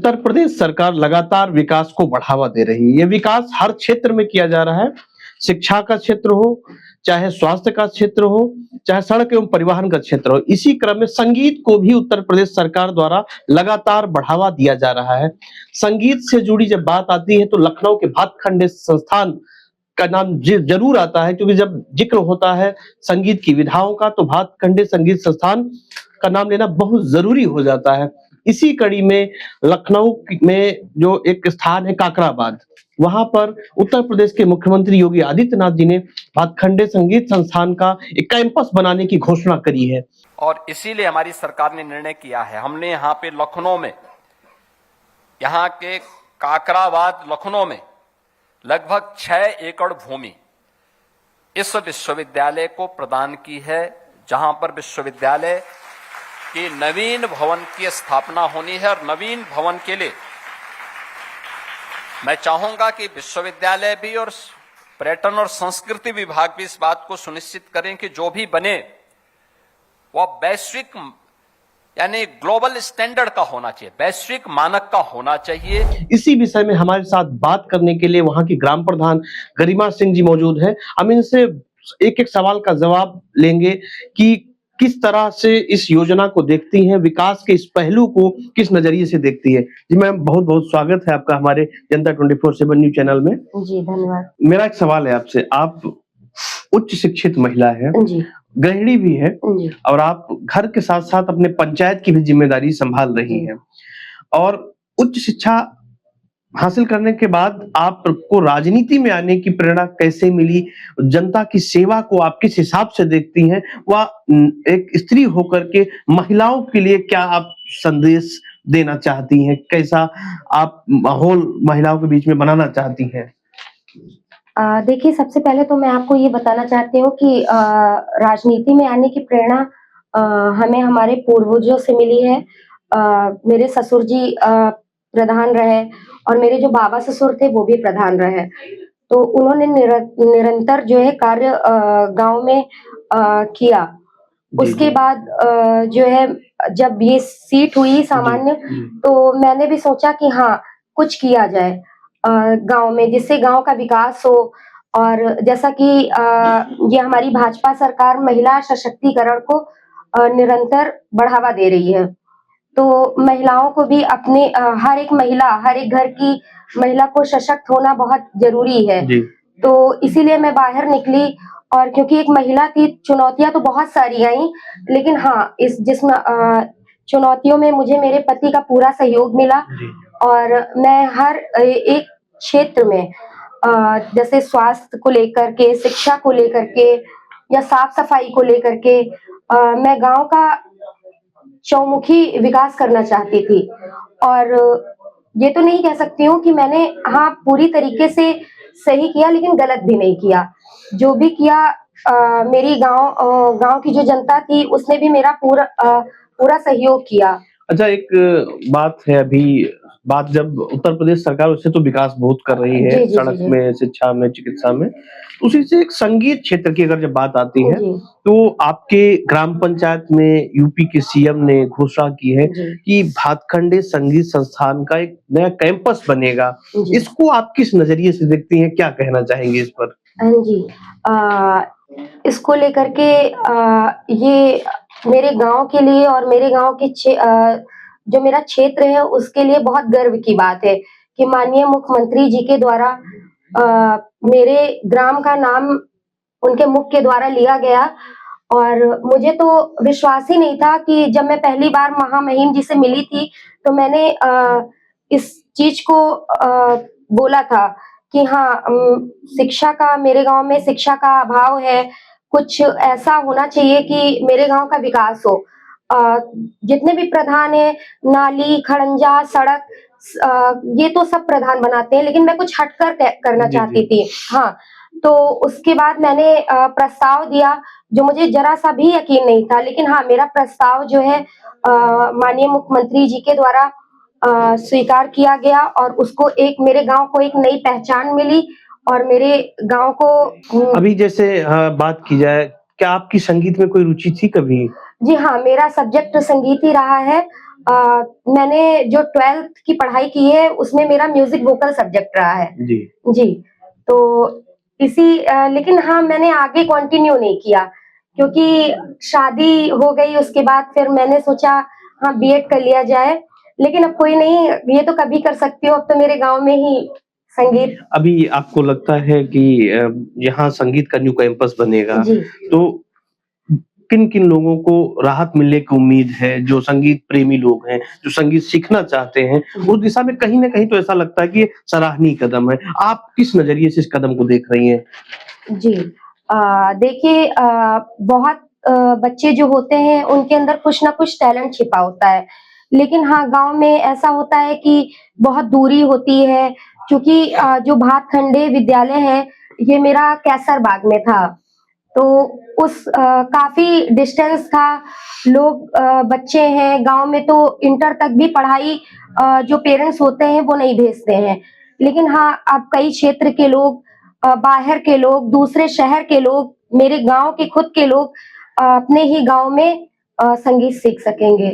उत्तर प्रदेश सरकार लगातार विकास को बढ़ावा दे रही है। ये विकास हर क्षेत्र में किया जा रहा है, शिक्षा का क्षेत्र हो, चाहे स्वास्थ्य का क्षेत्र हो, चाहे सड़क एवं परिवहन का क्षेत्र हो। इसी क्रम में संगीत को भी उत्तर प्रदेश सरकार द्वारा लगातार बढ़ावा दिया जा रहा है। संगीत से जुड़ी जब बात आती है तो लखनऊ के भातखंडे संस्थान का नाम जरूर आता है, क्योंकि जब जिक्र होता है संगीत की विधाओं का तो भातखंडे संगीत संस्थान का नाम लेना बहुत जरूरी हो जाता है। इसी कड़ी में लखनऊ में जो एक स्थान है काकराबाद, वहां पर उत्तर प्रदेश के मुख्यमंत्री योगी आदित्यनाथ जी ने भातखंडे संगीत संस्थान का एक कैंपस बनाने की घोषणा करी है। और इसीलिए हमारी सरकार ने निर्णय किया है, हमने यहाँ पे लखनऊ में, यहाँ के काकराबाद लखनऊ में लगभग 6 एकड़ भूमि इस विश्वविद्यालय को प्रदान की है, जहां पर विश्वविद्यालय के नवीन भवन की स्थापना होनी है। और नवीन भवन के लिए मैं चाहूंगा कि विश्वविद्यालय भी और पर्यटन और संस्कृति विभाग भी इस बात को सुनिश्चित करें कि जो भी बने वह वैश्विक यानी ग्लोबल स्टैंडर्ड का होना चाहिए, वैश्विक मानक का होना चाहिए। इसी विषय में हमारे साथ बात करने के लिए वहां की ग्राम प्रधान गरिमा सिंह जी मौजूद हैं। हम इनसे एक एक सवाल का जवाब लेंगे कि किस तरह से इस योजना को देखती हैं, विकास के इस पहलू को किस नजरिए से देखती है। जी मैम, बहुत बहुत स्वागत है आपका हमारे जनता 24/7 न्यूज चैनल में। जी धन्यवाद। मेरा एक सवाल है आपसे, आप उच्च शिक्षित महिला है, जी, गृहिणी भी है, जी, और आप घर के साथ साथ अपने पंचायत की भी जिम्मेदारी संभाल रही हैं। और उच्च शिक्षा हासिल करने के बाद आपको राजनीति में आने की प्रेरणा कैसे मिली? जनता की सेवा को आप किस हिसाब से देखती हैं? वह एक स्त्री होकर के महिलाओं के लिए क्या आप संदेश देना चाहती हैं? कैसा आप माहौल महिलाओं के बीच में बनाना चाहती हैं? देखिए, सबसे पहले तो मैं आपको ये बताना चाहती हूँ कि राजनीति में आने की प्रेरणा हमें हमारे पूर्वजों से मिली है। मेरे ससुर जी प्रधान रहे और मेरे जो बाबा ससुर थे वो भी प्रधान रहे, तो उन्होंने निरंतर जो है कार्य गांव में किया। उसके बाद जो है जब ये सीट हुई सामान्य, तो मैंने भी सोचा कि हाँ, कुछ किया जाए गांव में, जिससे गांव का विकास हो। और जैसा कि ये हमारी भाजपा सरकार महिला सशक्तिकरण को निरंतर बढ़ावा दे रही है, तो महिलाओं को भी अपने हर एक घर की महिला को सशक्त होना बहुत जरूरी है। तो इसीलिए मैं बाहर निकली, और क्योंकि एक महिला थी, चुनौतियां तो बहुत सारी आई, लेकिन हाँ, जिसमें चुनौतियों में मुझे मेरे पति का पूरा सहयोग मिला। और मैं हर एक क्षेत्र में जैसे स्वास्थ्य को लेकर के, शिक्षा को लेकर के या साफ सफाई को लेकर के मैं गांव का चौमुखी विकास करना चाहती थी। और ये तो नहीं कह सकती हूँ कि मैंने हाँ पूरी तरीके से सही किया, लेकिन गलत भी नहीं किया। जो भी किया मेरी गांव की जो जनता थी उसने भी मेरा पूरा सहयोग किया। अच्छा, एक बात है, अभी बात जब उत्तर प्रदेश सरकार उससे तो विकास बहुत कर रही है, सड़क में, शिक्षा में, चिकित्सा में, उसी से एक संगीत क्षेत्र की अगर जब बात आती है तो आपके ग्राम पंचायत में यूपी के सीएम ने घोषणा की है कि भातखंडे संगीत संस्थान का एक नया कैंपस बनेगा। इसको आप किस नजरिए से देखती हैं, क्या कहना चाहेंगे इस पर? हाँ जी, इसको लेकर के ये मेरे गांव के लिए और मेरे गांव के जो मेरा क्षेत्र है उसके लिए बहुत गर्व की बात है कि माननीय मुख्यमंत्री जी के द्वारा मेरे ग्राम का नाम उनके मुख के द्वारा लिया गया। और मुझे तो विश्वास ही नहीं था कि जब मैं पहली बार महामहिम जी से मिली थी तो मैंने इस चीज को बोला था कि हाँ, शिक्षा का, मेरे गांव में शिक्षा का अभाव है, कुछ ऐसा होना चाहिए कि मेरे गांव का विकास हो। जितने भी प्रधान है, नाली, खड़ंजा, सड़क, ये तो सब प्रधान बनाते हैं, लेकिन मैं कुछ हटकर करना चाहती थी। हाँ, तो उसके बाद मैंने प्रस्ताव दिया, जो मुझे जरा सा भी यकीन नहीं था, लेकिन हाँ, मेरा प्रस्ताव जो है माननीय मुख्यमंत्री जी के द्वारा स्वीकार किया गया और उसको मेरे गांव को एक नई पहचान मिली और मेरे गांव को अभी जैसे बात की जाए, क्या आपकी संगीत में कोई रुचि थी कभी? जी हाँ, मेरा सब्जेक्ट संगीत ही रहा है अ, मैंने जो 12th की पढ़ाई की है उसमें मेरा म्यूजिक वोकल सब्जेक्ट रहा है। जी। जी, तो लेकिन हाँ, मैंने आगे कंटिन्यू नहीं किया क्योंकि शादी हो गई उसके बाद फिर मैंने सोचा हाँ, बीएड कर लिया जाए, लेकिन अब कोई नहीं, ये तो कभी कर सकती हूँ, अब तो मेरे गाँव में ही संगीत। अभी आपको लगता है कि यहाँ संगीत का न्यू कैंपस बनेगा, जी। तो किन-किन लोगों को राहत मिलने की उम्मीद है, जो संगीत प्रेमी लोग हैं, जो संगीत सीखना चाहते हैं, उस दिशा में कहीं न कहीं तो ऐसा लगता है कि ये सराहनीय कदम है। आप किस नज़रिए से इस कदम को देख रही हैं? जी। देखिए बहुत बच्चे जो होते हैं उनके अंदर कुछ ना कुछ टैलेंट छिपा होता है। लेकिन हाँ, गाँव में ऐसा होता है कि बहुत दूरी होती है क्योंकि जो भातखंडे विद्यालय है, ये मेरा कैसरबाग में था। तो उस काफ़ी डिस्टेंस था, लोग बच्चे हैं, गाँव में तो इंटर तक भी पढ़ाई जो पेरेंट्स होते हैं वो नहीं भेजते हैं। लेकिन हाँ, अब कई क्षेत्र के लोग बाहर के लोग, दूसरे शहर के लोग, मेरे गाँव के खुद के लोग अपने ही गाँव में संगीत सीख सकेंगे।